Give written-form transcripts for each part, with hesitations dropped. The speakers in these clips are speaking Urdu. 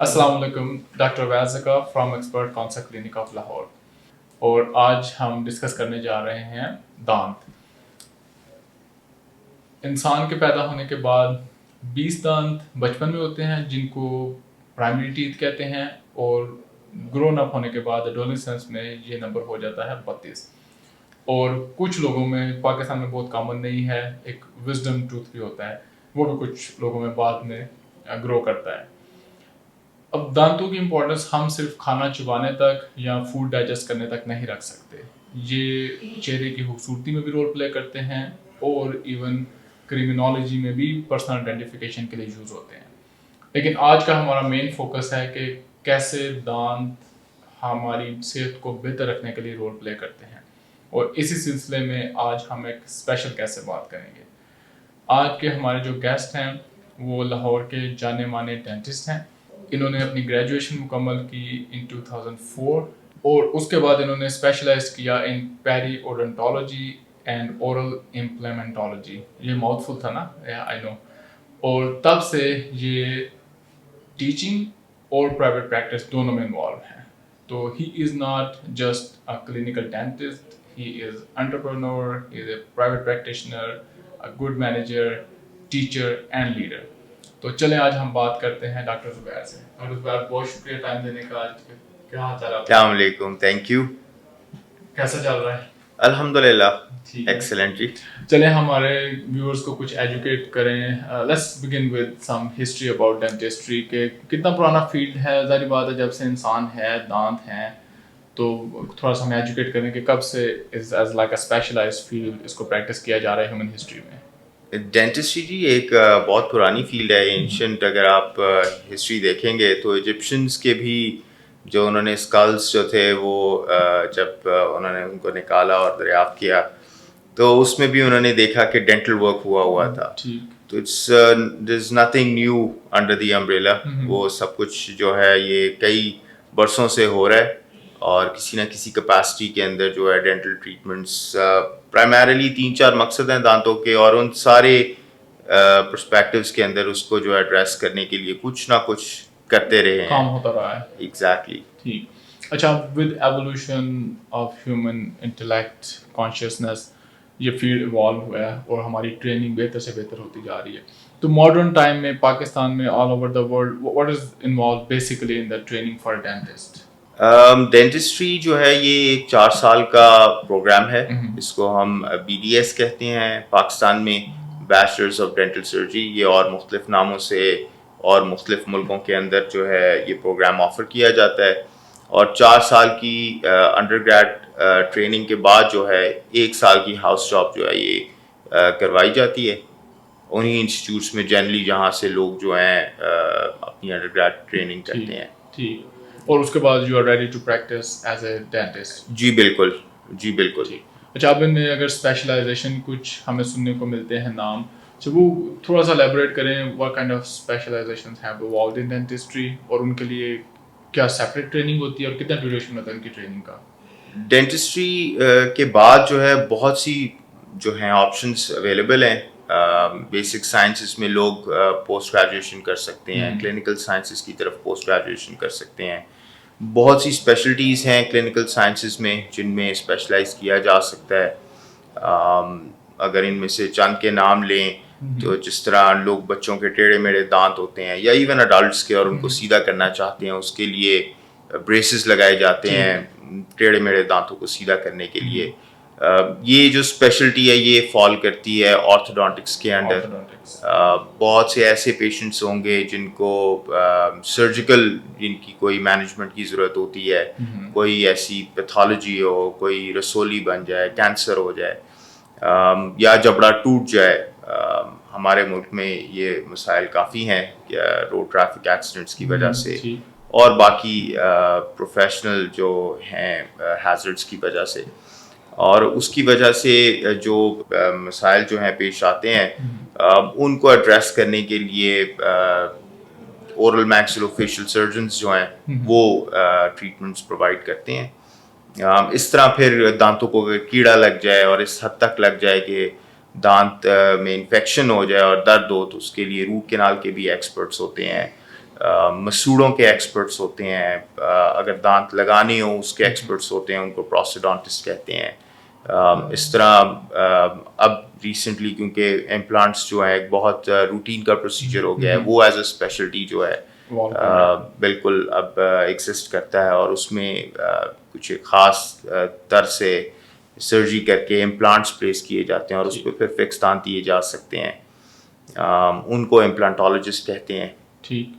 السلام علیکم، ڈاکٹر ویزکا فرام ایکسپرٹ کانسا کلینک آف لاہور، اور آج ہم ڈسکس کرنے جا رہے ہیں دانت۔ انسان کے پیدا ہونے کے بعد 20 دانت بچپن میں ہوتے ہیں جن کو پرائمری ٹیتھ کہتے ہیں، اور گرون اپ ہونے کے بعد ایڈولسنس میں یہ نمبر ہو جاتا ہے 32۔ اور کچھ لوگوں میں، پاکستان میں بہت کامن نہیں ہے، ایک وزڈم ٹوتھ بھی ہوتا ہے، وہ بھی کچھ لوگوں میں بعد میں گرو کرتا ہے۔ اب دانتوں کی امپورٹنس ہم صرف کھانا چبانے تک یا فوڈ ڈائجسٹ کرنے تک نہیں رکھ سکتے، یہ چہرے کی خوبصورتی میں بھی رول پلے کرتے ہیں، اور ایون کرمنالوجی میں بھی پرسنل آئیڈینٹیفیکیشن کے لیے یوز ہوتے ہیں۔ لیکن آج کا ہمارا مین فوکس ہے کہ کیسے دانت ہماری صحت کو بہتر رکھنے کے لیے رول پلے کرتے ہیں، اور اسی سلسلے میں آج ہم ایک اسپیشل کیسے بات کریں گے۔ آج کے ہمارے جو گیسٹ ہیں وہ لاہور کے جانے مانے ڈینٹسٹ ہیں۔ انہوں نے اپنی گریجویشن مکمل کی ان 2004، اور اس کے بعد انہوں نے اسپیشلائز کیا ان پیری اوڈونٹولوجی اینڈ اورل امپلیمنٹولوجی۔ یہ ماؤتھ فل تھا نا، آئی نو۔ اور تب سے یہ ٹیچنگ اور پرائیویٹ پریکٹس دونوں میں انوالو ہیں۔ تو he is not just a clinical dentist, he is entrepreneur, he is a private practitioner, a good manager, teacher and leader. تو چلیں آج ہم بات کرتے ہیں ڈاکٹر زبیر سے۔ ڈاکٹر زبیر، بہت شکریہ ٹائم دینے کا۔ آج کیا حال چال ہے؟ السلام علیکم، تھینک یو۔ کیسا چل رہا ہے؟ الحمدللہ ایکسلنٹ جی۔ چلیں ہمارے ویورز کو کچھ ایجوکیٹ کریں۔ Let's begin with some history about dentistry, کہ کتنا پرانا فیلڈ ہے۔ ظاہر بات ہے جب سے انسان ہے، دانت ہیں، تو تھوڑا سا ہمیں ایجوکیٹ کریں کہ کب سے as like a specialised field اس کو پریکٹس کیا جا رہا ہے ہیومن ہسٹری میں۔ ڈینٹسٹری جی ایک بہت پرانی فیلڈ ہے، اینشنٹ۔ اگر آپ ہسٹری دیکھیں گے تو ایجپشنس کے بھی جو انہوں نے اسکلس جو تھے وہ جب انہوں نے ان کو نکالا اور دریافت کیا تو اس میں بھی انہوں نے دیکھا کہ ڈینٹل ورک ہوا تھا۔ تو it's there is nothing new under the umbrella. وہ سب کچھ جو ہے یہ کئی برسوں سے ہو رہا ہے، اور کسی نہ کسی کیپیسٹی کے اندر جو ہے ڈینٹل ٹریٹمنٹس پرائمریلی 3-4 مقصد ہیں دانتوں کے، اور ان سارے پرسپیکٹیوز کے اندر اس کو جو ہے ایڈریس کرنے کے لیے کچھ نہ کچھ کرتے رہے ہیں، کام ہوتا رہا ہے۔ ایگزیکٹلی۔ ٹھیک، اچھا، with evolution of human intellect consciousness یہ فیلڈ ایوالو ہوا ہے، اور ہماری ٹریننگ بہتر سے بہتر ہوتی جا رہی ہے۔ تو ماڈرن ٹائم میں پاکستان میں، all over the world, what is involve basically in the training for dentist? Dentistry جو ہے یہ ایک 4 سال کا پروگرام ہے، اس کو ہم BDS کہتے ہیں پاکستان میں، بیچلرز آف ڈینٹل سرجری۔ یہ اور مختلف ناموں سے اور مختلف ملکوں کے اندر جو ہے یہ پروگرام آفر کیا جاتا ہے، اور 4 سال کی انڈر گریڈ ٹریننگ کے بعد جو ہے 1 سال کی ہاؤس جاب جو ہے یہ کروائی جاتی ہے انہی انسٹیٹیوٹس میں جنرلی جہاں سے لوگ جو ہیں اپنی انڈر گریڈ ٹریننگ کرتے ہیں۔ ٹھیک، اور اس کے بعد you are ready to practise as a dentist? جی بالکل، جی بالکل۔ اچھا، اب ان میں اگر اسپیشلائزیشن کچھ ہمیں سننے کو ملتے ہیں نام، تو وہ تھوڑا سا ایلیبریٹ کریں، what kind of specializations have evolved in dentistry، اور ان کے لیے کیا سیپریٹ ٹریننگ ہوتی ہے، اور کتنا ڈیوریشن ہوتا ہے ان کی ٹریننگ کا؟ ڈینٹسٹری کے بعد جو ہے بہت سی جو ہیں آپشنس اویلیبل ہیں۔ بیسک سائنسز میں لوگ پوسٹ گریجویشن کر سکتے ہیں، کلینکل سائنسز کی طرف پوسٹ گریجویشن کر سکتے ہیں۔ بہت سی اسپیشلٹیز ہیں کلینکل سائنسز میں جن میں اسپیشلائز کیا جا سکتا ہے۔ اگر ان میں سے چند کے نام لیں تو جس طرح لوگ بچوں کے ٹیڑھے میڑھے دانت ہوتے ہیں، یا ایون اڈلٹس کے، اور ان کو سیدھا کرنا چاہتے ہیں، اس کے لیے بریسز لگائے جاتے ہیں ٹیڑھے میڑھے دانتوں کو سیدھا کرنے کے لیے۔ یہ جو اسپیشلٹی ہے یہ فال کرتی ہے آرتھوڈونٹکس کے انڈر۔ بہت سے ایسے پیشنٹس ہوں گے جن کو سرجیکل، جن کی کوئی مینجمنٹ کی ضرورت ہوتی ہے، کوئی ایسی پیتھالوجی ہو، کوئی رسولی بن جائے، کینسر ہو جائے، یا جبڑا ٹوٹ جائے۔ ہمارے ملک میں یہ مسائل کافی ہیں روڈ ٹریفک ایکسیڈنٹس کی وجہ سے، اور باقی پروفیشنل جو ہیں ہیزرڈس کی وجہ سے، اور اس کی وجہ سے جو مسائل جو ہیں پیش آتے ہیں ان کو ایڈریس کرنے کے لیے اورل میکسیلوفیشل سرجنز جو ہیں وہ ٹریٹمنٹس پرووائڈ کرتے ہیں۔ اس طرح پھر دانتوں کو اگر کیڑا لگ جائے اور اس حد تک لگ جائے کہ دانت میں انفیکشن ہو جائے اور درد ہو، تو اس کے لیے روٹ کینال کے بھی ایکسپرٹس ہوتے ہیں۔ مسوڑوں کے ایکسپرٹس ہوتے ہیں, اگر دانت لگانے ہوں اس کے ایکسپرٹس ہوتے ہیں, ان کو پروسٹوڈونٹسٹ کہتے ہیں. اس طرح اب ریسنٹلی کیونکہ امپلانٹس جو ہیں ایک بہت روٹین کا پروسیجر ہو گیا ہے, وہ ایز اے اسپیشلٹی جو ہے بالکل اب ایگزسٹ کرتا ہے, اور اس میں کچھ ایک خاص طر سے سرجری کر کے امپلانٹس پلیس کیے جاتے ہیں اور اس پہ پھر فکس دانت دیے جا سکتے ہیں. ان کو امپلانٹولوجسٹ کہتے ہیں. ٹھیک.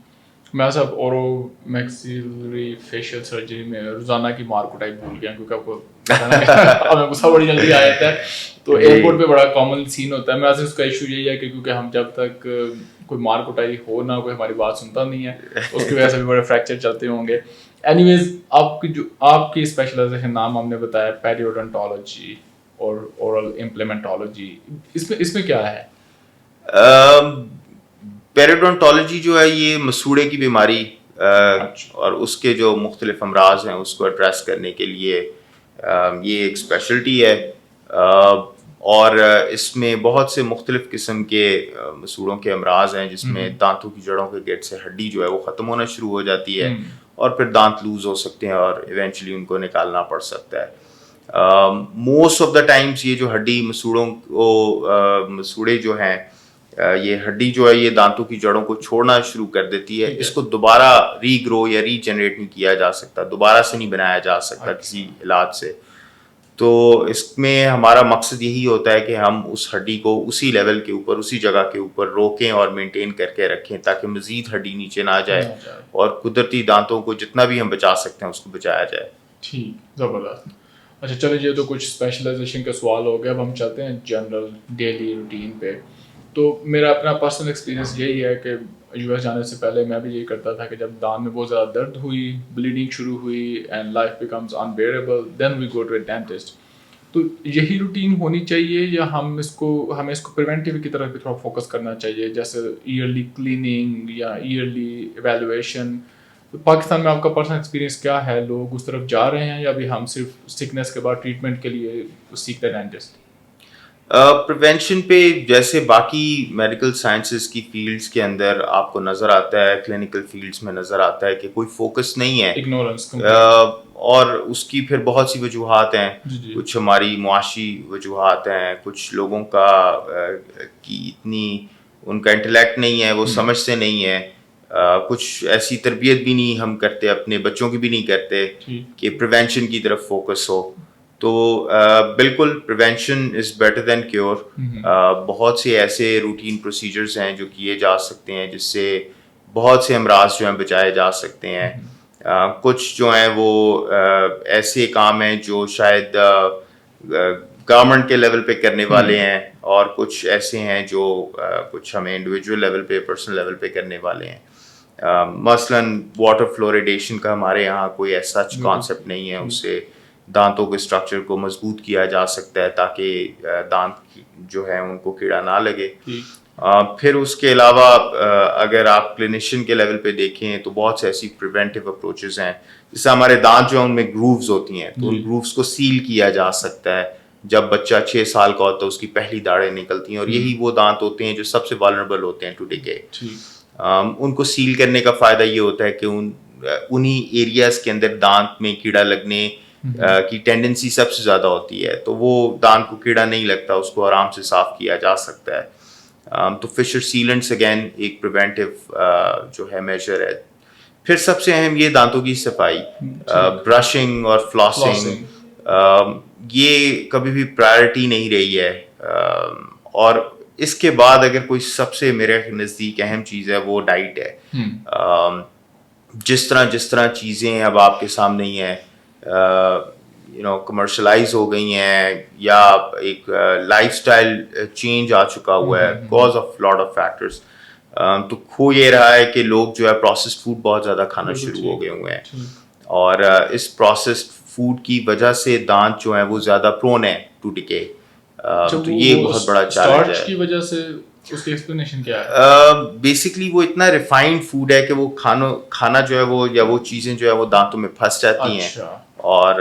میں صاحب اورو میکسیلری فیشیل سرجری میں روزانہ کی مار کٹائی بھول گیا کیونکہ آپ کو ہمیں غصہ بڑی جلدی آ جاتا ہے, تو ایئرپورٹ پہ بڑا کامن سین ہوتا ہے. میں اس کا ایشو یہی ہے کہ کیونکہ ہم جب تک کوئی مار کٹائی ہو نہ کوئی ہماری بات سنتا نہیں ہے, اس کی وجہ سے بھی بڑے فریکچر چلتے ہوں گے. اینی ویز آپ کی اسپیشلائزیشن نام ہم نے بتایا پیریوڈونٹالوجی اور اورل امپلیمنٹالوجی, اس میں کیا ہے؟ پیریوڈونٹالوجی جو ہے یہ مسوڑے کی بیماری اور اس کے جو مختلف امراض ہیں اس کو ایڈریس کرنے کے لیے یہ ایک اسپیشلٹی ہے, اور اس میں بہت سے مختلف قسم کے مسوڑوں کے امراض ہیں جس میں دانتوں کی جڑوں کے گیٹ سے ہڈی جو ہے وہ ختم ہونا شروع ہو جاتی ہے اور پھر دانت لوز ہو سکتے ہیں اور ایونچولی ان کو نکالنا پڑ سکتا ہے. موسٹ آف دا ٹائمس یہ جو ہڈی مسوڑے جو ہیں یہ ہڈی جو ہے یہ دانتوں کی جڑوں کو چھوڑنا شروع کر دیتی ہے. اس کو دوبارہ ری گرو یا ری جنریٹ نہیں کیا جا سکتا, دوبارہ سے نہیں بنایا جا سکتا کسی علاج سے. تو اس میں ہمارا مقصد یہی ہوتا ہے کہ ہم اس ہڈی کو اسی لیول کے اوپر اسی جگہ کے اوپر روکیں اور مینٹین کر کے رکھیں تاکہ مزید ہڈی نیچے نہ جائے اور قدرتی دانتوں کو جتنا بھی ہم بچا سکتے ہیں اس کو بچایا جائے. ٹھیک, زبردست. اچھا چلیں, یہ تو کچھ اسپیشلائزیشن کا سوال ہو گیا. اب ہم چلتے ہیں جنرل ڈیلی روٹین پہ. تو میرا اپنا پرسنل ایکسپیرینس یہی ہے کہ یو ایس جانے سے پہلے میں بھی یہی کرتا تھا کہ جب دانت میں بہت زیادہ درد ہوئی, بلیڈنگ شروع ہوئی and life becomes unbearable, then we go to a dentist. تو یہی روٹین ہونی چاہیے یا ہمیں اس کو پریونٹیو کی طرف بھی تھوڑا فوکس کرنا چاہیے, جیسے ایئرلی کلیننگ یا ایئرلی ایویلویشن؟ پاکستان میں آپ کا پرسنل ایکسپیرینس کیا ہے, لوگ اس طرف جا رہے ہیں یا ابھی ہم صرف سکنس کے بعد ٹریٹمنٹ کے لیے سیکھتے ہیں ڈینٹسٹ؟ پریونشن پہ جیسے باقی میڈیکل سائنسز کی فیلڈس کے اندر آپ کو نظر آتا ہے, کلینکل فیلڈس میں نظر آتا ہے کہ کوئی فوکس نہیں ہے, اگنورنس, اور اس کی پھر بہت سی وجوہات ہیں. کچھ ہماری معاشی وجوہات ہیں, کچھ لوگوں کا کی اتنی ان کا انٹلیکٹ نہیں ہے, وہ سمجھتے نہیں ہیں, کچھ ایسی تربیت بھی نہیں ہم کرتے, اپنے بچوں کی بھی نہیں کرتے کہ پریونشن کی طرف فوکس ہو. تو بالکل prevention is better than cure. بہت سے ایسے روٹین پروسیجرز ہیں جو کیے جا سکتے ہیں جس سے بہت سے امراض جو ہیں بچائے جا سکتے ہیں. کچھ جو ہیں وہ ایسے کام ہیں جو شاید گورنمنٹ کے لیول پہ کرنے والے ہیں, اور کچھ ایسے ہیں جو کچھ ہمیں انڈیویجول لیول پہ پرسنل لیول پہ کرنے والے ہیں. مثلاً واٹر فلوریڈیشن کا ہمارے یہاں کوئی ایسا کانسیپٹ نہیں ہے, اس سے دانتوں کے اسٹرکچر کو مضبوط کیا جا سکتا ہے تاکہ دانت جو ہے ان کو کیڑا نہ لگے. پھر اس کے علاوہ اگر آپ کلینیشین کے لیول پہ دیکھیں تو بہت سے ایسی پریونٹیو اپروچز ہیں, جس سے ہمارے دانت جو ہیں ان میں گرووز ہوتی ہیں, تو ان گرووز کو سیل کیا جا سکتا ہے. جب بچہ 6 سال کا ہوتا ہے اس کی پہلی داڑیں نکلتی ہیں, اور یہی وہ دانت ہوتے ہیں جو سب سے والنریبل ہوتے ہیں ٹو ڈیکے. ان کو سیل کرنے کا فائدہ یہ ہوتا ہے کہ انہی ایریاز کے اندر دانت میں کیڑا لگنے کی ٹینڈنسی سب سے زیادہ ہوتی ہے, تو وہ دانت کو کیڑا نہیں لگتا, اس کو آرام سے صاف کیا جا سکتا ہے. تو فشر سیلنٹس اگین ایک پریونٹیو جو ہے میجر ہے. پھر سب سے اہم یہ دانتوں کی صفائی, برشنگ اور فلاسنگ, یہ کبھی بھی پرائرٹی نہیں رہی ہے. اور اس کے بعد اگر کوئی سب سے میرے نزدیک اہم چیز ہے وہ ڈائٹ ہے. جس طرح چیزیں اب آپ کے سامنے ہی ہیں, کمرشلائز ہو گئی ہیں, یا ایک لائف اسٹائل چینج آ چکا ہوا ہے because of lot of factors. تو کھو یہ رہا ہے کہ لوگ جو ہے پروسیسڈ فوڈ بہت زیادہ کھانا شروع ہو گئے ہوئے ہیں, اور اس پروسیسڈ فوڈ کی وجہ سے دانت جو ہیں وہ زیادہ پرون ہیں ٹو ڈیکے. تو یہ بہت بڑا چیلنج ہے. کی وجہ سے اس کی ایکسپلینیشن کیا ہے؟ بیسکلی وہ اتنا ریفائنڈ فوڈ ہے کہ وہ کھانا جو ہے وہ یا وہ چیزیں جو ہے وہ دانتوں میں پھنس جاتی ہیں, اور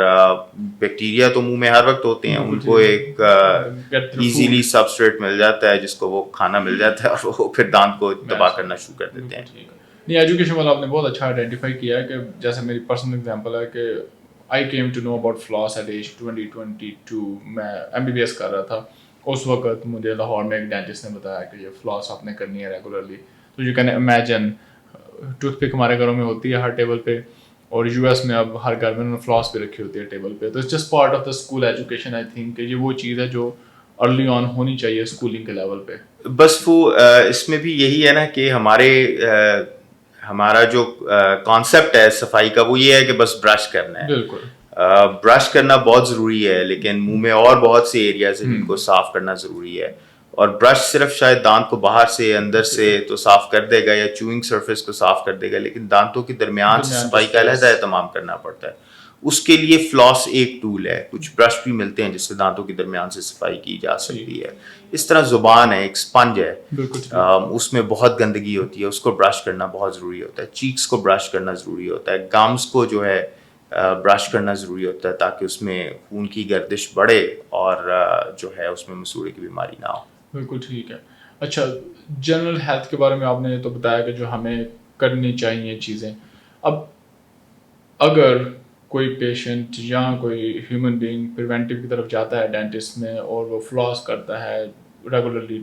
بیکٹیریا تو منہ میں ہر وقت ہوتے ہیں, ان کو ایک ایزیلی سبسٹریٹ مل جاتا ہے جس کو وہ کھانا مل جاتا ہے, اور وہ پھر دانت کو تباہ کرنا شروع کر دیتے ہیں. نہیں ایجوکیشن والا آپ نے بہت اچھا آئیڈینٹیفائی کیا ہے کہ جیسے میری پرسنل ایگزامپل ہے کہ I came to know about flaws at age 2022. میں MBBS کر رہا تھا. اس وقت مجھے لاہور میں ایک ڈینٹسٹ نے بتایا کہ یہ فلاس آپ نے کرنی ہے ریگولرلی. تو یو کین امیجن ٹوتھ پک ہمارے گھروں میں ہوتی ہے ہر ٹیبل پہ, اور US میں اب ہر گھر میں انہوں نے فلاس بھی رکھی ہوتی ہے ٹیبل پہ. تو it's just part of the school education. I think کہ یہ وہ چیز ہے جو ارلی آن ہونی چاہیے اسکولنگ کے لیول پہ. بس وہ اس میں بھی یہی ہے نا کہ ہمارا جو کانسیپٹ ہے صفائی کا وہ یہ ہے کہ بس برش کرنا ہے. بالکل برش کرنا بہت ضروری ہے, لیکن منہ میں اور بہت سے ایریاز ہیں جن کو صاف کرنا ضروری ہے. اور برش صرف شاید دانت کو باہر سے اندر سے تو صاف کر دے گا یا چوئنگ سرفیس کو صاف کر دے گا, لیکن دانتوں کے درمیان سے صفائی کا علیحدہ اہتمام کرنا پڑتا ہے. اس کے لیے فلاس ایک ٹول ہے. کچھ برش بھی ملتے ہیں جس سے دانتوں کے درمیان سے صفائی کی جا سکتی ہے. اس طرح زبان ہے, ایک اسپنج ہے, اس میں بہت گندگی ہوتی ہے, اس کو برش کرنا بہت ضروری ہوتا ہے. چیکس کو برش کرنا ضروری ہوتا ہے. گمز کو جو ہے برش کرنا ضروری ہوتا ہے تاکہ اس میں خون کی گردش بڑھے اور جو ہے اس میں مسوڑے کی بیماری نہ ہو. بالکل ٹھیک ہے. اچھا, جنرل ہیلتھ کے بارے میں آپ نے تو بتایا کہ جو ہمیں کرنی چاہیے چیزیں. اب اگر کوئی پیشنٹ یا کوئی ہیومن بینگ پریونٹیو کی طرف جاتا ہے ڈینٹسٹ میں اور وہ فلاس کرتا ہے, ریگولرلی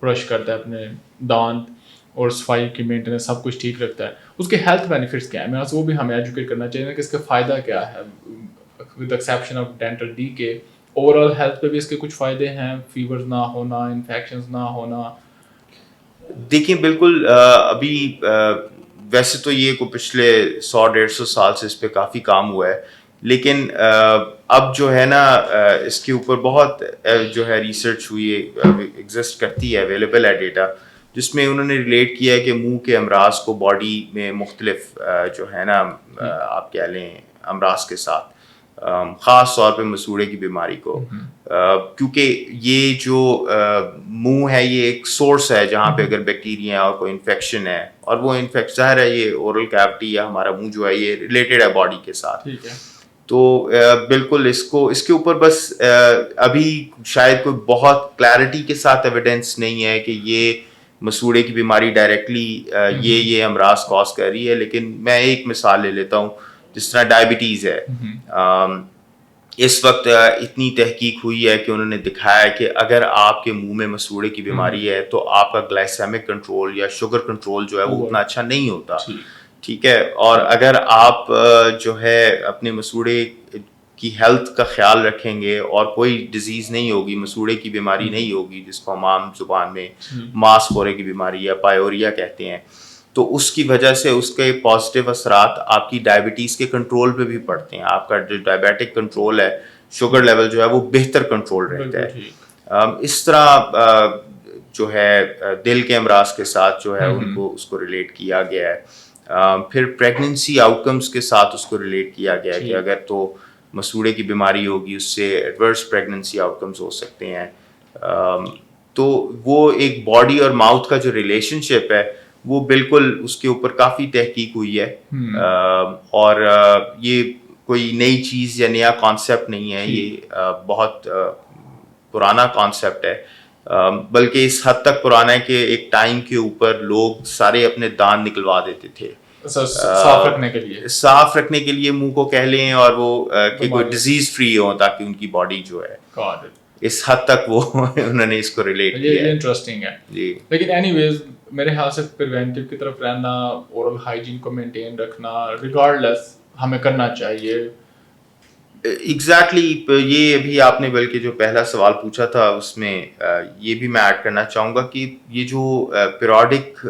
برش کرتا ہے اپنے دانت اور صفائی کی مینٹیننس سب کچھ ٹھیک رکھتا ہے, اس کے ہیلتھ بینیفٹس کیا ہیں؟ میرا وہ بھی ہمیں ایجوکیٹ کرنا چاہیے کہ اس کا فائدہ کیا ہے, with exception of dental D کے اوور آل ہیلتھ پہ بھی اس کے کچھ فائدے ہیں, فیورز نہ ہونا, انفیکشنز نہ ہونا. دیکھیں بالکل ابھی ویسے تو یہ کو پچھلے 100-150 سال سے اس پہ کافی کام ہوا ہے, لیکن اب جو ہے نا اس کے اوپر بہت جو ہے ریسرچ ہوئی ہے, ایگزسٹ کرتی ہے, اویلیبل ہے ڈیٹا, جس میں انہوں نے ریلیٹ کیا ہے کہ منہ کے امراض کو باڈی میں مختلف جو ہے نا آپ کہہ لیں امراض کے ساتھ, خاص طور پہ مسوڑے کی بیماری کو, کیونکہ یہ جو منہ ہے یہ ایک سورس ہے جہاں پہ اگر بیکٹیریا اور کوئی انفیکشن ہے, اور وہ انفیکشن ظاہر ہے یہ اورل کیوٹی یا ہمارا منہ جو ہے یہ ریلیٹڈ ہے باڈی کے ساتھ. تو بالکل اس کے اوپر بس ابھی شاید کوئی بہت کلیئرٹی کے ساتھ ایویڈنس نہیں ہے کہ یہ مسوڑے کی بیماری ڈائریکٹلی یہ امراض کاز کر رہی ہے. لیکن میں ایک مثال لے لیتا ہوں, جس طرح ڈائبٹیز ہے. اس وقت اتنی تحقیق ہوئی ہے کہ انہوں نے دکھایا کہ اگر آپ کے منہ میں مسوڑے کی بیماری ہے تو آپ کا گلائسیمک کنٹرول یا شوگر کنٹرول جو ہے وہ اتنا اچھا نہیں ہوتا. ٹھیک ہے, اور اگر آپ جو ہے اپنے مسوڑے کی ہیلتھ کا خیال رکھیں گے اور کوئی ڈیزیز نہیں ہوگی, مسوڑے کی بیماری نہیں ہوگی جس کو ہم عام زبان میں ماس خورے کی بیماری یا پائیوریا کہتے ہیں, تو اس کی وجہ سے اس کے پازیٹیو اثرات آپ کی ڈائبٹیز کے کنٹرول پہ بھی پڑتے ہیں. آپ کا جو ڈائبیٹک کنٹرول ہے, شوگر لیول جو ہے وہ بہتر کنٹرول رہتا ہے. اس طرح جو ہے دل کے امراض کے ساتھ جو ہے ان کو اس کو ریلیٹ کیا گیا ہے. پھر پریگننسی آؤٹ کمس کے ساتھ اس کو ریلیٹ کیا گیا ہے کہ اگر تو مسوڑے کی بیماری ہوگی اس سے ایڈورس پریگننسی آؤٹ کمس ہو سکتے ہیں. تو وہ ایک باڈی اور ماؤتھ کا جو ریلیشن شپ ہے وہ بالکل اس کے اوپر کافی تحقیق ہوئی ہے, اور یہ کوئی نئی چیز یا نیا کانسیپٹ نہیں ہے, یہ بہت پرانا کانسیپٹ ہے, بلکہ اس حد تک پرانا ہے کہ ایک ٹائم کے اوپر لوگ سارے اپنے دانت نکلوا دیتے تھے صاف رکھنے کے لیے منہ کو کہہ لیں, اور وہ کہ کوئی ڈیزیز فری ہو تاکہ ان کی باڈی جو ہے اس حد تک وہ انہوں نے اس کو ریلیٹ کیا. یہ انٹرسٹنگ ہے جی. لیکن اینی ویز میرے خیال سے پریونٹیو کی طرف رہنا, اورل ہائیجین کو مینٹین رکھنا ریگارڈ لیس ہمیں کرنا چاہیے. ایگزیکٹلی یہ ابھی آپ نے بلکہ جو پہلا سوال پوچھا تھا اس میں یہ بھی میں ایڈ کرنا چاہوں گا کہ یہ جو پیریوڈک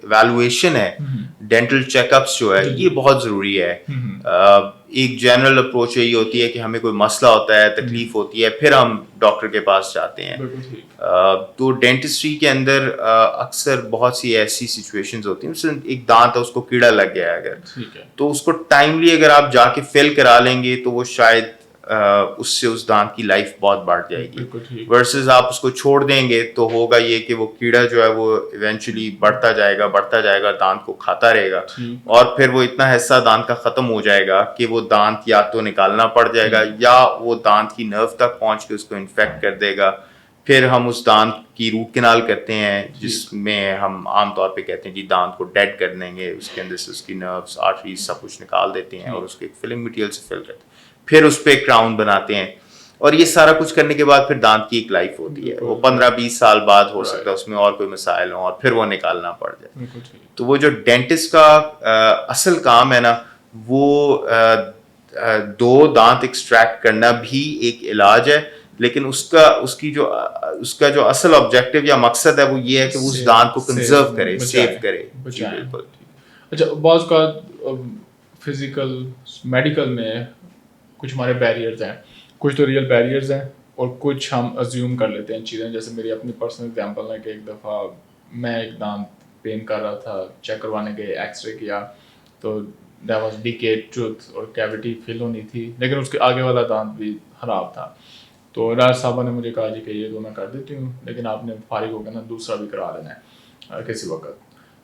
ایویلویشن ہے, ڈینٹل چیک اپس جو ہے یہ بہت ضروری ہے. ایک جنرل اپروچ یہی ہوتی ہے کہ ہمیں کوئی مسئلہ ہوتا ہے, تکلیف ہوتی ہے, پھر ہم ڈاکٹر کے پاس جاتے ہیں. تو ڈینٹسٹری کے اندر اکثر بہت سی ایسی سچویشنز ہوتی ہیں, مثلا ایک دانت ہے اس کو کیڑا لگ گیا ہے اگر, تو اس کو ٹائملی اگر آپ جا کے فل کرا لیں گے تو وہ شاید اس سے اس دانت کی لائف بہت بڑھ جائے گی. ورسز آپ اس کو چھوڑ دیں گے تو ہوگا یہ کہ وہ کیڑا جو ہے وہ ایونچولی بڑھتا جائے گا, دانت کو کھاتا رہے گا, اور پھر وہ اتنا حصہ دانت کا ختم ہو جائے گا کہ وہ دانت یا تو نکالنا پڑ جائے گا یا وہ دانت کی نرو تک پہنچ کے اس کو انفیکٹ کر دے گا, پھر ہم اس دانت کی روٹ کنال کرتے ہیں جس میں ہم عام طور پہ کہتے ہیں جی دانت کو ڈیڈ کر دیں گے, اس کے اندر سے اس کی نروس آرٹریز سب کچھ نکال دیتے ہیں اور اس کے فلنگ مٹیریل سے فل کرتے ہیں, پھر اس پہ کراؤن بناتے ہیں, اور یہ سارا کچھ کرنے کے بعد پھر دانت کی ایک لائف ہوتی ہے, وہ 15-20 سال بعد ہو سکتا ہے اس میں اور کوئی مسائل ہوں اور پھر وہ نکالنا پڑ جائے. تو وہ جو ڈینٹسٹ کا اصل کام ہے نا, وہ 2 دانت ایکسٹریکٹ کرنا بھی ایک علاج ہے, لیکن اس کا جو اصل آبجیکٹو یا مقصد ہے وہ یہ ہے کہ وہ اس دانت کو کنزرو کرے, سیو کرے. جی بالکل. اچھا, بعض کا فزیکل میڈیکل میں کچھ ہمارے بیریئرز ہیں, کچھ تو ریئل بیریئرز ہیں اور کچھ ہم ازیوم کر لیتے ہیں چیزیں. جیسے میری اپنی پرسنل اگزامپل ہے کہ ایک دفعہ میں ایک دانت پین کر رہا تھا, چیک کروانے گئے, ایکس رے کیا تو دیٹ واز ڈیکیڈ ٹروتھ اور کیویٹی فل ہونی تھی, لیکن اس کے آگے والا دانت بھی خراب تھا. تو راج صاحبہ نے مجھے کہا جی کہ یہ تو میں کر دیتی ہوں, لیکن آپ نے فارغ ہو کے نا دوسرا بھی کرا لینا ہے کسی وقت.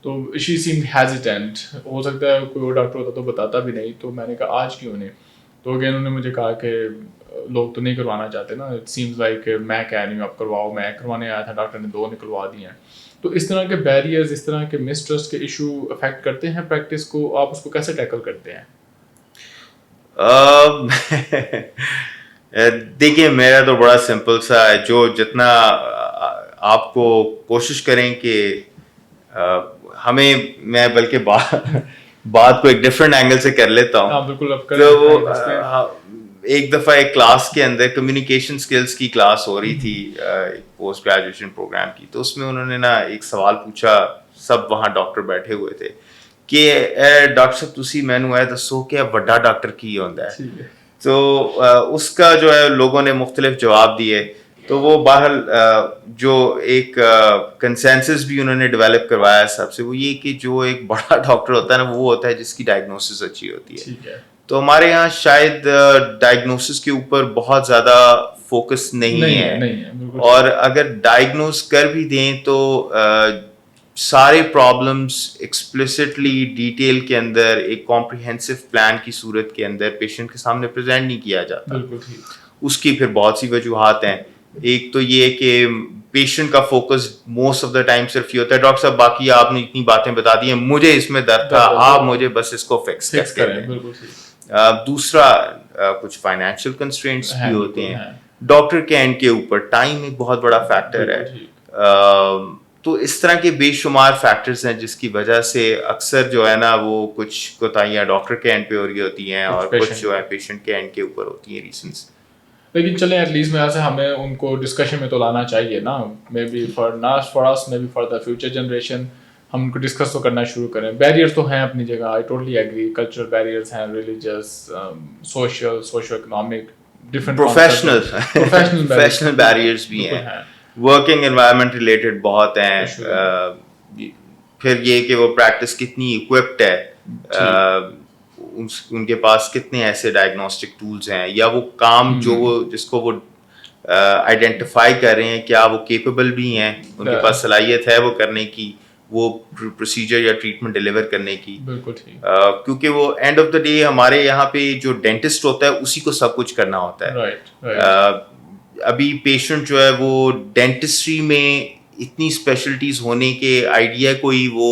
تو شی سیم ہیزیٹینٹ, ہو سکتا ہے کوئی اور ڈاکٹر ہوتا تو بتاتا بھی نہیں. تو میں نے کہا آج کیوں نہیں, تو اگین انہوں نے مجھے کہا کہ لوگ تو نہیں کروانا چاہتے نا, اٹ سیمز لائک میں کہہ رہی ہوں آپ کرواؤ, میں کروانے آیا تھا, ڈاکٹر نے 2 نکلوا دی ہیں. تو اس طرح کے بیریئرز, اس طرح کے مسٹرسٹ کے ایشو افیکٹ کرتے ہیں پریکٹس کو, آپ اس کو کیسے ٹیکل کرتے ہیں؟ دیکھیے میرا تو بڑا سمپل سا ہے, جو جتنا آپ کو کوشش کریں کہ ہمیں, میں بلکہ بات کو ایک ڈفرینٹ اینگل سے کر لیتا ہوں. بالکل. تو وہ ایک دفعہ ایک کلاس کے اندر کمیونیکیشن سکلز کی کلاس ہو رہی تھی, پوسٹ گریجویشن پروگرام کی. تو اس میں انہوں نے نا ایک سوال پوچھا, سب وہاں ڈاکٹر بیٹھے ہوئے تھے, کہ ڈاکٹر صاحب تسی مینو ہے دسو کہ بڑا ڈاکٹر کی ہوندا ہے. تو اس کا جو ہے لوگوں نے مختلف جواب دیے. تو وہ بہرحال جو ایک کنسنسس بھی انہوں نے ڈیولپ کروایا سب سے, وہ یہ کہ جو ایک بڑا ڈاکٹر ہوتا ہے نا وہ ہوتا ہے جس کی ڈائگنوسس اچھی ہوتی ہے. تو ہمارے یہاں شاید ڈائگنوسس کے اوپر بہت زیادہ فوکس نہیں ہے, اور اگر ڈائگنوز کر بھی دیں تو سارے پرابلمس ایکسپلسٹلی ڈیٹیل کے اندر ایک کمپریہنسو پلان کی صورت کے اندر پیشنٹ کے سامنے پریزنٹ نہیں کیا جاتا. اس کی پھر بہت سی وجوہات ہیں. ایک تو یہ کہ پیشنٹ کا focus most of the time صرف یہ ہوتا ہے, ڈاکٹر صاحب باقی آپ نے اتنی باتیں بتا دی ہیں, مجھے اس میں درد تھا, آپ مجھے بس اس کو فکس کریں. دوسرا کچھ فائنینشیل کنسٹرینٹس بھی ہوتے ہیں. ڈاکٹر کے اینڈ کے اوپر ٹائم ایک بہت بڑا فیکٹر ہے. تو اس طرح کے بے شمار فیکٹرز ہیں جس کی وجہ سے اکثر جو ہے نا وہ کچھ کوتاہیاں ڈاکٹر کے اینڈ پہ ہو رہی ہوتی ہیں اور کچھ جو ہے پیشنٹ کے اینڈ کے اوپر ہوتی ہیں ریزنس. لیکن چلیں ایٹ لیسٹ میں سے ہمیں ان کو ڈسکشن میں تو لانا چاہیے نا, maybe for not for us, maybe for the future generation, ہم ان کو ڈسکس تو کرنا شروع کریں. بیریئر تو ہیں اپنی جگہ, I totally agree, cultural barriers ہیں, religious, social, socio economic, different professional barriers بھی ہیں, ورکنگ انوائرمنٹ ریلیٹڈ بہت ہیں. پھر یہ کہ وہ پریکٹس کتنی اکوپڈ ہے, ان کے پاس کتنے ایسے ڈائگنوسٹک ٹولز ہیں, یا وہ کام جو جس کو وہ آئیڈینٹیفائی کر رہے ہیں کیا وہ کیپیبل بھی ہیں, ان کے پاس صلاحیت ہے وہ کرنے کی, وہ پروسیجر یا ٹریٹمنٹ ڈیلیور کرنے کی. کیونکہ وہ اینڈ آف دا ڈے ہمارے یہاں پہ جو ڈینٹسٹ ہوتا ہے اسی کو سب کچھ کرنا ہوتا ہے. ابھی پیشنٹ جو ہے وہ ڈینٹسٹری میں اتنی اسپیشلٹیز ہونے کے آئیڈیا کوئی وہ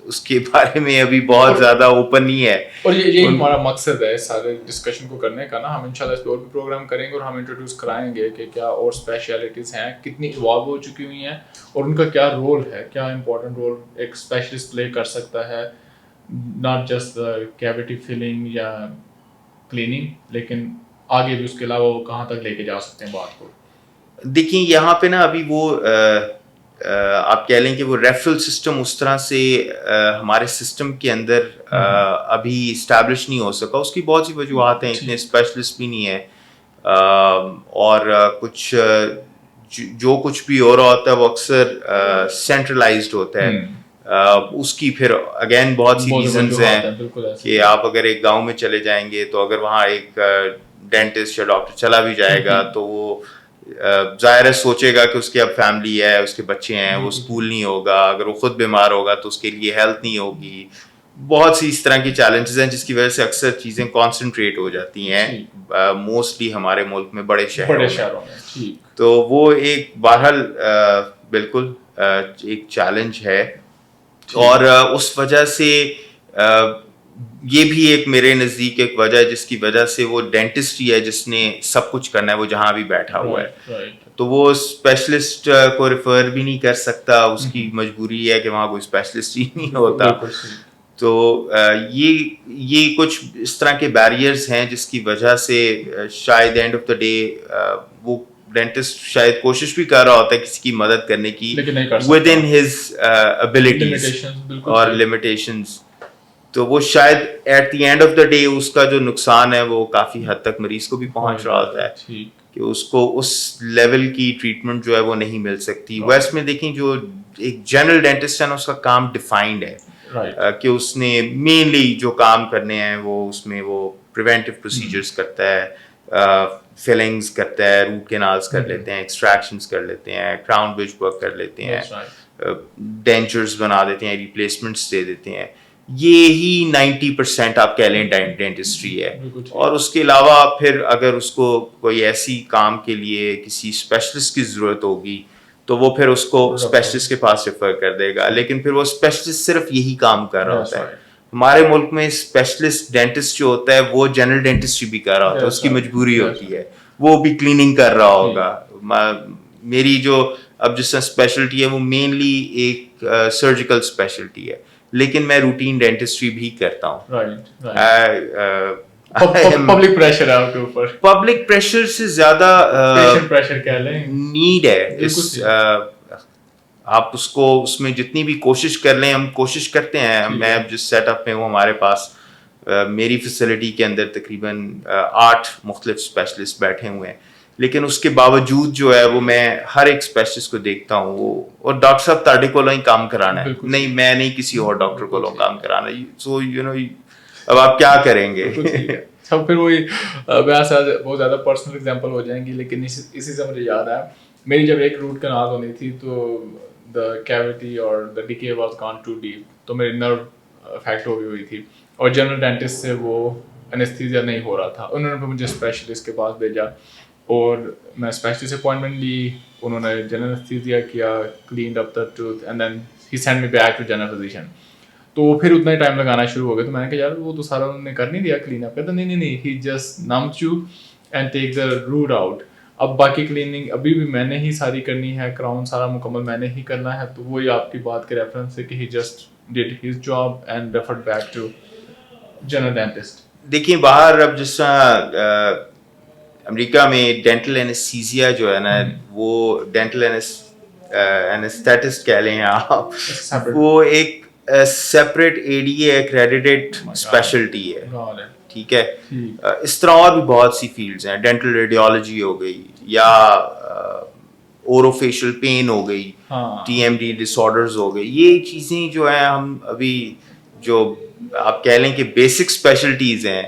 اس کے بارے میں ابھی بہت زیادہ اوپن نہیں ہے. اور یہ ہمارا مقصد ہے سارے ڈسکشن کو کرنے کا نا, ہم انشاءاللہ اس پہ اور بھی پروگرام کریں گے اور ہم انٹروڈیوس کرائیں گے کہ کیا اور اسپیشلٹیز ہیں, کتنی ایوالو ہو چکی ہوئی ہیں, اور ان کا کیا رول ہے, کیا امپورٹنٹ رول ایک اسپیشلسٹ پلے کر سکتا ہے, ناٹ جسٹ کیویٹی فلنگ یا کلیننگ, لیکن آگے بھی اس کے علاوہ وہ کہاں تک لے کے جا سکتے ہیں بات کو. دیکھیں یہاں پہ نا ابھی وہ آپ کہہ لیں کہ وہ ریفرل سسٹم اس طرح سے ہمارے سسٹم کے اندر ابھی اسٹیبلش نہیں ہو سکا. اس کی بہت سی وجوہات ہیں, اتنے اسپیشلسٹ بھی نہیں ہیں, اور کچھ جو کچھ بھی ہو رہا ہوتا ہے وہ اکثر سینٹرلائزڈ ہوتا ہے. اس کی پھر اگین بہت سی ریزنز ہیں کہ آپ اگر ایک گاؤں میں چلے جائیں گے تو اگر وہاں ایک ڈینٹسٹ یا ڈاکٹر چلا بھی جائے گا تو وہ ظاہر ہے سوچے گا کہ اس کی اب فیملی ہے, اس کے بچے ہیں, وہ اسکول نہیں ہوگا, اگر وہ خود بیمار ہوگا تو اس کے لیے ہیلتھ نہیں ہوگی, بہت سی اس طرح کی چیلنجز ہیں جس کی وجہ سے اکثر چیزیں کانسنٹریٹ ہو جاتی ہیں موسٹلی ہمارے ملک میں بڑے شہروں میں. تو وہ ایک بہرحال بالکل ایک چیلنج ہے, اور اس وجہ سے یہ بھی ایک میرے نزدیک ایک وجہ ہے جس کی وجہ سے وہ ڈینٹسٹ ہی ہے جس نے سب کچھ کرنا ہے, وہ جہاں بھی بیٹھا ہوا ہے تو وہ اسپیشلسٹ کو ریفر بھی نہیں کر سکتا, اس کی مجبوری ہے کہ وہاں کوئی اسپیشلسٹ ہی نہیں ہوتا. تو یہ کچھ اس طرح کے بیریئرز ہیں جس کی وجہ سے شاید اینڈ آف دا ڈے وہ ڈینٹسٹ شاید کوشش بھی کر رہا ہوتا ہے کسی کی مدد کرنے کی ود ان ہز ابیلٹیز اور لمیٹیشنز, تو وہ شاید at the end of the day اس کا جو نقصان ہے وہ کافی حد تک مریض کو بھی پہنچ رہا ہوتا ہے کہ اس کو اس لیول کی ٹریٹمنٹ جو ہے وہ نہیں مل سکتی. ویسٹ میں دیکھیں جو ایک جنرل ڈینٹسٹ ہے نا اس کا کام ڈیفائنڈ ہے کہ اس نے مینلی جو کام کرنے ہیں وہ اس میں وہ پریونٹیو پروسیجرز کرتا ہے, فلنگز کرتا ہے, روٹ کینالز کر لیتے ہیں, ایکسٹریکشنز کر لیتے ہیں, کراؤن برج ورک کر لیتے ہیں, ڈینچرز بنا دیتے ہیں, ریپلیسمنٹس دے دیتے ہیں. یہی 90% آپ کہہ لیں ڈینٹسٹری ہے. اور اس کے علاوہ پھر اگر اس کو کوئی ایسی کام کے لیے کسی اسپیشلسٹ کی ضرورت ہوگی تو وہ پھر اس کو اسپیشلسٹ کے پاس ریفر کر دے گا, لیکن پھر وہ اسپیشلسٹ صرف یہی کام کر رہا ہوتا ہے. ہمارے ملک میں اسپیشلسٹ ڈینٹسٹ جو ہوتا ہے وہ جنرل ڈینٹسٹری بھی کر رہا ہوتا ہے, اس کی مجبوری ہوتی ہے, وہ بھی کلیننگ کر رہا ہوگا. میری جو اب جس طرح اسپیشلٹی ہے وہ مینلی ایک سرجیکل اسپیشلٹی ہے, لیکن میں روٹین ڈینٹسٹری بھی کرتا ہوں. پبلک پریشر سے زیادہ نیڈ ہے. آپ اس کو اس میں جتنی بھی کوشش کر لیں, ہم کوشش کرتے ہیں. میں جس سیٹ اپ میں ہوں ہمارے پاس میری فیسلٹی کے اندر تقریباً 8 مختلف اسپیشلسٹ بیٹھے ہوئے ہیں, لیکن اس کے باوجود جو ہے وہ میں ہر ایک اسپیشلسٹ کو دیکھتا ہوں وہ, اور ڈاکٹر صاحب تاڑے کو ہی کام کرانا ہے, نہیں میں نہیں کسی اور ڈاکٹر کو کام کرانا. سو یو نو اب آپ کیا کریں گے. سب پھر وہی بہت زیادہ پرسنل ایگزامپل ہو جائیں گی, لیکن اسی سے مجھے یاد آیا میری جب ایک روٹ کنال ہونی تھی تو دا کیویٹی اور the decay was gone too deep, تو میری نرو افیکٹ ہو ہوئی تھی, اور جنرل ڈینٹسٹ سے وہ انیستھیزیا نہیں ہو رہا تھا. انہوں نے مجھے اسپیشلسٹ کے پاس بھیجا اور میں اسپیشلسٹ اپوائنٹمنٹ لی, انہوں نے جنرل انیستھیزیا کیا, cleaned up the tooth and then he send me back to general physician. تو وہ پھر اتنا ہی ٹائم لگانا شروع ہو گیا. تو میں نے کہا یار وہ تو سارا انہوں نے کر نہیں دیا کلین اپ. کہتا نہیں he just NUMS you and take the root out. اب باقی کلیننگ ابھی بھی میں نے ہی ساری کرنی ہے, کراؤن سارا مکمل میں نے ہی کرنا ہے. تو وہی آپ کی بات کے ریفرنس ہے کہ he just did his job and referred back to general dentist. دیکھیے باہر اب جس طرح امریکہ میں ڈینٹل اینستھیزیا جو ہے نا وہ ڈینٹل اینستھیٹسٹ کہہ لیں آپ, وہ ایک سیپریٹ ADA ایکریڈیٹڈ اسپیشلٹی ہے. ٹھیک ہے, اس طرح اور بھی بہت سی فیلڈز ہیں. ڈینٹل ریڈیولوجی ہو گئی, یا اوروفیشل پین ہو گئی, TMD ڈس آرڈرز ہو گئی. یہ چیزیں جو ہیں ہم ابھی جو آپ کہہ لیں کہ بیسک اسپیشلٹیز ہیں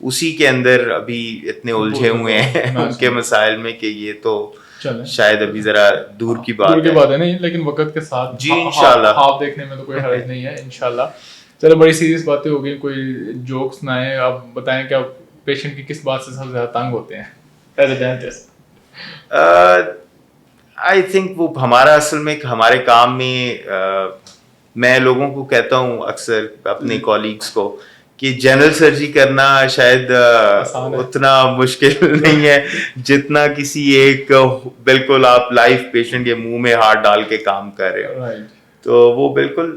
اسی کے اندر ابھی اتنے الجھے ہوئے ہیں ان کے مسائل میں کہ یہ تو شاید ابھی ذرا دور کی بات ہے. نہیں لیکن وقت کے ساتھ جی انشاءاللہ آپ دیکھنے میں تو کوئی حرج نہیں ہے انشاءاللہ. چلو بڑی سیریس باتیں ہو گئی, کوئی جوکس نہ آئے. آپ بتائیں کہ آپ پیشنٹ کی کس بات سے سب سے زیادہ تنگ ہوتے ہیں as a dentist? I think وہ ہمارا اصل میں ہمارے کام میں لوگوں کو کہتا ہوں اکثر اپنے کولیگس کو کہ جنرل سرجری کرنا شاید اتنا مشکل نہیں ہے جتنا کسی ایک بالکل آپ لائف پیشنٹ کے منہ میں ہاتھ ڈال کے کام کر رہے ہو. تو وہ بالکل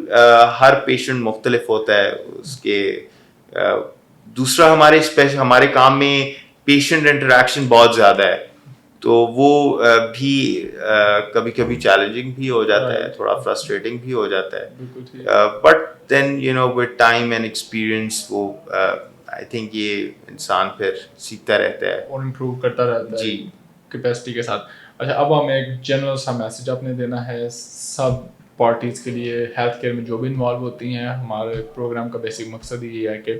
ہر پیشنٹ مختلف ہوتا ہے اس کے. دوسرا ہمارے کام میں پیشنٹ انٹریکشن بہت زیادہ ہے, تو وہ بھی کبھی کبھی چیلنجنگ بھی ہو جاتا ہے, تھوڑا فرسٹریٹنگ بھی ہو جاتا ہے. But then you know with time and experience وہ آئی تھنک یہ انسان پھر سیکھتا رہتا ہے اور امپروو کرتا رہتا ہے جی کیپیسٹی کے ساتھ. اچھا اب ہمیں ایک جنرل سا میسج آپ نے دینا ہے سب پارٹیز کے لیے, ہیلتھ کیئر میں جو بھی انوالو ہوتی ہیں. ہمارے پروگرام کا بیسک مقصد یہ ہے کہ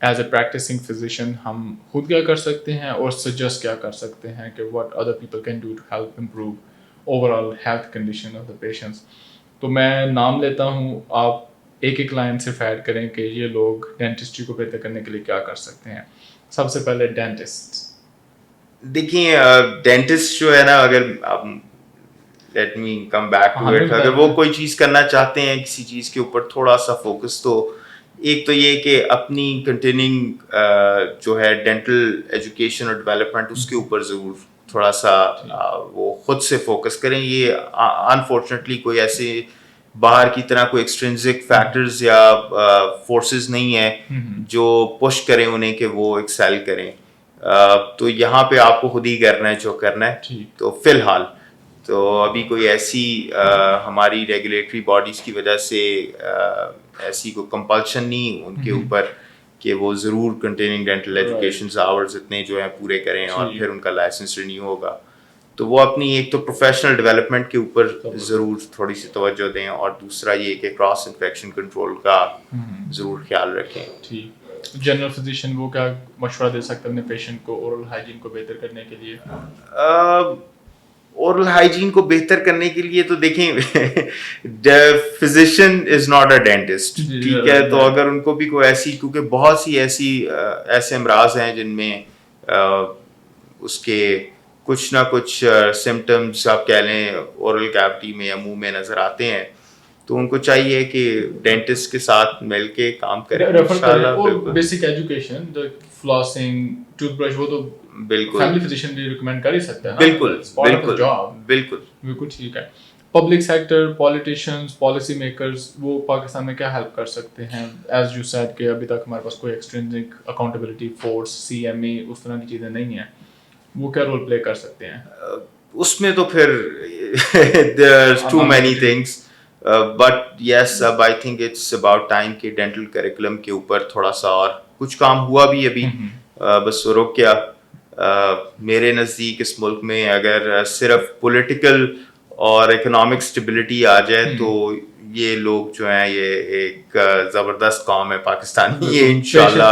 ایز اے پریکٹسنگ فزیشین ہم خود کیا کر سکتے ہیں اور سجیسٹ کیا کر سکتے ہیں کہ what other people can do to help improve overall health condition of the patients. تو میں نام لیتا ہوں, آپ ایک ایک لائن صرف ایڈ کریں کہ یہ لوگ ڈینٹسٹری کو بہتر کرنے کے لیے کیا کر سکتے ہیں. سب سے پہلے ڈینٹسٹ. دیکھیں ڈینٹسٹ جو ہے نا, اگر let me come back to it, اگر وہ کوئی چیز کرنا چاہتے ہیں کسی چیز کے اوپر تھوڑا سا فوکس, تو ایک تو یہ کہ اپنی کنٹینیوئنگ جو ہے ڈینٹل ایجوکیشن اور ڈیولپمنٹ اس کے اوپر ضرور تھوڑا سا وہ خود سے فوکس کریں. یہ انفارچونیٹلی کوئی ایسے باہر کی طرح کوئی ایکسٹرینزک فیکٹرز یا فورسز نہیں ہیں جو پش کریں انہیں کہ وہ ایکسیل کریں. تو یہاں پہ آپ کو خود ہی کرنا ہے جو کرنا ہے. تو فی الحال تو ابھی کوئی ایسی ہماری ریگولیٹری باڈیز کی وجہ سے ایسی کوئی کمپلشن نہیں ان کے اوپر کہ وہ ضرور کنٹیننگ ڈینٹل ایجوکیشن آورز اتنے جو ہیں پورے کریں اور پھر ان کا لائسنس رینیو ہوگا. تو وہ اپنی ایک تو پروفیشنل ڈیولپمنٹ کے اوپر ضرور تھوڑی سی توجہ دیں, اور دوسرا یہ کہ کراس انفیکشن کنٹرول کا ضرور خیال رکھیں. جنرل فزیشین وہ کیا مشورہ دے سکتے ہیں اپنے پیشنٹ کو اورل ہائیجین کو بہتر کرنے کے لیے؟ اورل ہائیجین کو بہتر کرنے کے لیے تو دیکھیں physician is not a dentist, ٹھیک ہے. تو اگر ان کو بھی کوئی ایسی, کیونکہ بہت سی ایسے امراض ہیں جن میں اس کے کچھ نہ کچھ سمٹمس آپ کہہ لیں اورل کیوٹی میں یا منہ میں نظر آتے ہیں, تو ان کو چاہیے کہ ڈینٹسٹ کے ساتھ مل کے کام کریں. Basic education flossing tooth brush وہ تو بالکل فیملی فزیشین بھی ریکمینڈ کر ہی سکتے ہیں. بالکل بالکل بالکل بالکل ٹھیک ہے. Public sector politicians policy makers وہ پاکستان میں کیا ہیلپ کر سکتے ہیں؟ ایز یو سیڈ کہ ابھی تک ہمارے پاس کوئی extrinsic accountability force C M A اس طرح کی چیزیں نہیں ہیں, وہ کیا رول پلے کر سکتے ہیں اس میں؟ تو پھر there are too many things, but yes اب I think it's about time کہ ڈینٹل کریکولم کے اوپر تھوڑا سا اور کچھ کام ہوا بھی ابھی, بس رک گیا. میرے نزدیک اس ملک میں اگر صرف پولیٹیکل اور اکنامک اسٹیبلٹی آ جائے تو یہ لوگ جو ہیں یہ ایک زبردست قوم ہے پاکستانی, یہ انشاءاللہ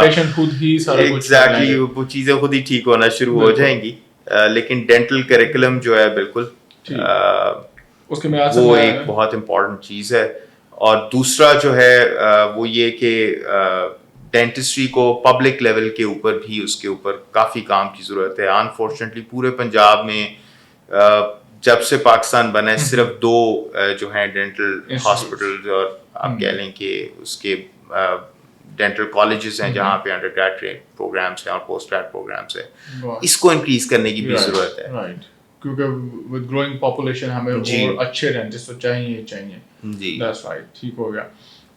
ایگزیکٹلی وہ چیزیں خود ہی ٹھیک ہونا شروع ہو جائیں گی. لیکن ڈینٹل کریکولم جو ہے بالکل وہ ایک بہت امپورٹنٹ چیز ہے. اور دوسرا جو ہے وہ یہ کہ ڈینٹسٹری کو پبلک لیول کے اوپر بھی اس کے اوپر کافی کام کی ضرورت ہے. انفارچونیٹلی پورے پنجاب میں جب سے پاکستان بنا ہے صرف 2 جو ہیں ڈینٹل ہاسپٹل, اور آپ کہہ لیں کہ اس کے ڈینٹل کالجز ہیں جہاں پہ انڈر گریجویٹ پروگرامس ہیں اور پوسٹ گریجویٹ پروگرامس ہیں. اس کو انکریز کرنے کی بھی ضرورت ہے, کیونکہ ود گروئنگ پاپولیشن ہمیں اور اچھے ڈینٹسٹ تو چاہیے جی. دیٹس رائٹ, ٹھیک ہو گیا.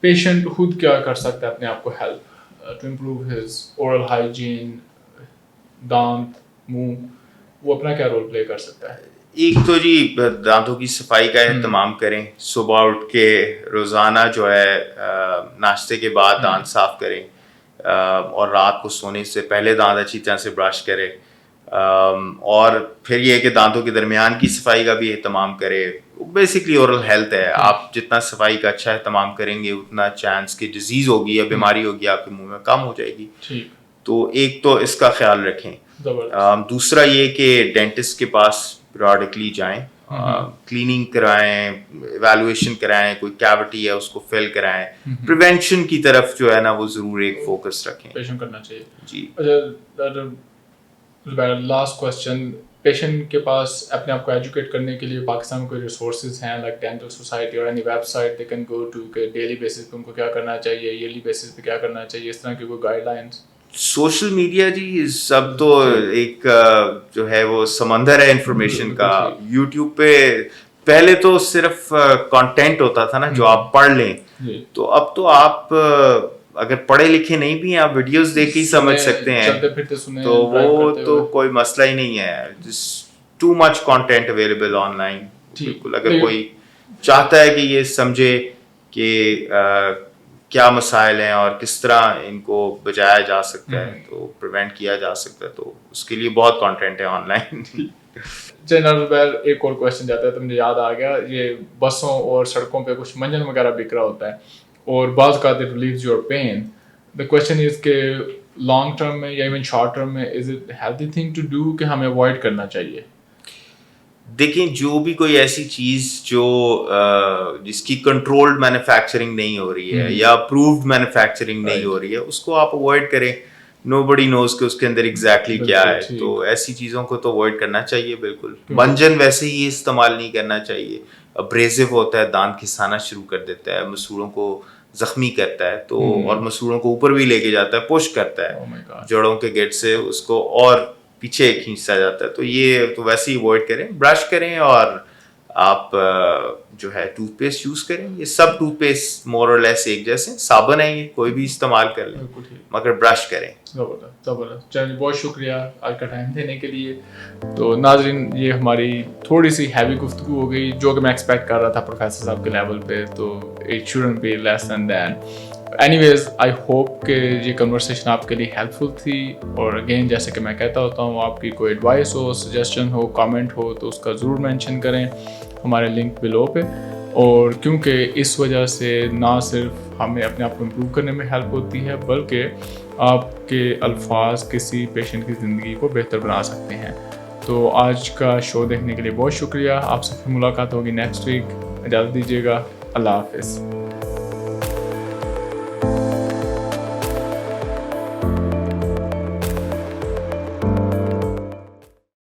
پیشنٹ خود کیا کر سکتا ہے اپنے آپ کو help to improve his oral hygiene, دانت منہ, وہ اپنا کیا رول پلے کر سکتا ہے؟ ایک تو جی دانتوں کی صفائی کا اہتمام کریں, صبح اٹھ کے روزانہ جو ہے ناشتے کے بعد دانت صاف کریں, اور رات کو سونے سے پہلے دانت اچھی طرح سے برش کریں, اور پھر یہ کہ دانتوں کے درمیان کی صفائی کا بھی اہتمام کرے. بیسکلی اورل ہیلتھ ہے, آپ جتنا صفائی کا اچھا اہتمام کریں گے اتنا چانس کہ ڈیزیز ہوگی یا بیماری ہوگی آپ کے منہ میں کم ہو جائے گی. تو ایک تو اس کا خیال رکھیں. دوسرا یہ کہ ڈینٹسٹ کے پاس پیریوڈکلی جائیں, کلیننگ کرائیں, ایویلویشن کرائیں, کوئی کیوٹی ہے اس کو فل کرائیں. پریونشن کی طرف جو ہے نا وہ ضرور ایک فوکس رکھیں, کرنا چاہیے. جی. لاسٹ کوسچن, پیشنٹ کے پاس اپنے آپ کو ایجوکیٹ کرنے کے لیے پاکستان میں کوئی ریسورسز ہیں لائک ڈینٹل سوسائٹی اور any website they can go to کہ ڈیلی بیسس پہ ان کو کیا کرنا چاہیے, ایئرلی بیسس پہ کیا کرنا چاہیے, اس طرح کی کوئی گائیڈ لائنس؟ سوشل میڈیا جی سب تو ایک جو ہے وہ سمندر ہے انفارمیشن کا. یوٹیوب پہ پہلے تو صرف کانٹینٹ ہوتا تھا نا جو آپ پڑھ لیں, تو اب تو آپ اگر پڑھے لکھے نہیں بھی ہیں آپ ویڈیوز دیکھ کے ہی سمجھ سکتے ہیں, تو وہ تو کوئی مسئلہ ہی نہیں ہے. Too much content available on line. بالکل اگر کوئی چاہتا ہے کہ یہ سمجھے کہ کیا مسائل ہیں اور کس طرح ان کو بچایا جا سکتا ہے, تو پریونٹ کیا جا سکتا ہے, تو اس کے لیے بہت کانٹینٹ ہے آن لائن. ایک اور کوشچن جاتا ہے تو مجھے یاد آ گیا, یہ بسوں اور سڑکوں پہ کچھ منجن وغیرہ بک رہا ہوتا ہے اور بعض کا it releases your pain. The question is کہ لانگ ٹرم میں یا ایون شارٹ ٹرم میں is it healthy thing to do کہ ہمیں اوائڈ کرنا چاہیے؟ دیکھیں جو بھی کوئی ایسی چیز جو جس کی کنٹرولڈ مینوفیکچرنگ نہیں ہو رہی ہے یا اپرووڈ مینوفیکچرنگ نہیں ہو رہی ہے اس کو آپ اوائڈ کریں. نو بڈی نوز کہ اس کے اندر ایگزیکٹلی کیا ہے, تو ایسی چیزوں کو تو اوائڈ کرنا چاہیے بالکل. منجن ویسے ہی استعمال نہیں کرنا چاہیے, ابریزو ہوتا ہے, دانت کھسانا شروع کر دیتا ہے, مسوڑوں کو زخمی کرتا ہے, تو اور مسوڑوں کو اوپر بھی لے کے جاتا ہے, پش کرتا ہے جڑوں کے گیٹ سے, اس کو اور پیچھے کھینچتا جاتا ہے. تو یہ تو ویسے ہی اوائڈ کریں, برش کریں, اور آپ جو ہے ٹوتھ پیسٹ یوز کریں. یہ سب ٹوتھ پیسٹ مور اور لیس ایک جیسے, صابن ہے یہ کوئی بھی استعمال کر لیں, مگر برش کریں. زبردست. چلیے بہت شکریہ آج کا ٹائم دینے کے لیے. تو ناظرین یہ ہماری تھوڑی سی ہیوی گفتگو ہو گئی, جو کہ میں ایکسپیکٹ کر رہا تھا پروفیسر صاحب کے لیول پہ, تو it shouldn't be less than that. Anyways I hope کہ یہ کنورسیشن آپ کے لیے ہیلپ فل تھی. اور اگین جیسے کہ میں کہتا ہوتا ہوں, آپ کی کوئی ایڈوائس ہو, سجیشن ہو, کامنٹ ہو, تو اس کا ضرور مینشن کریں ہمارے لنک بلو پہ. اور کیونکہ اس وجہ سے نہ صرف ہمیں اپنے آپ کو امپروو کرنے میں ہیلپ ہوتی ہے, بلکہ آپ کے الفاظ کسی پیشنٹ کی زندگی کو بہتر بنا سکتے ہیں. تو آج کا شو دیکھنے کے لیے بہت شکریہ. آپ سے پھر ملاقات ہوگی نیکسٹ ویک. اجازت دیجیے گا. اللہ حافظ.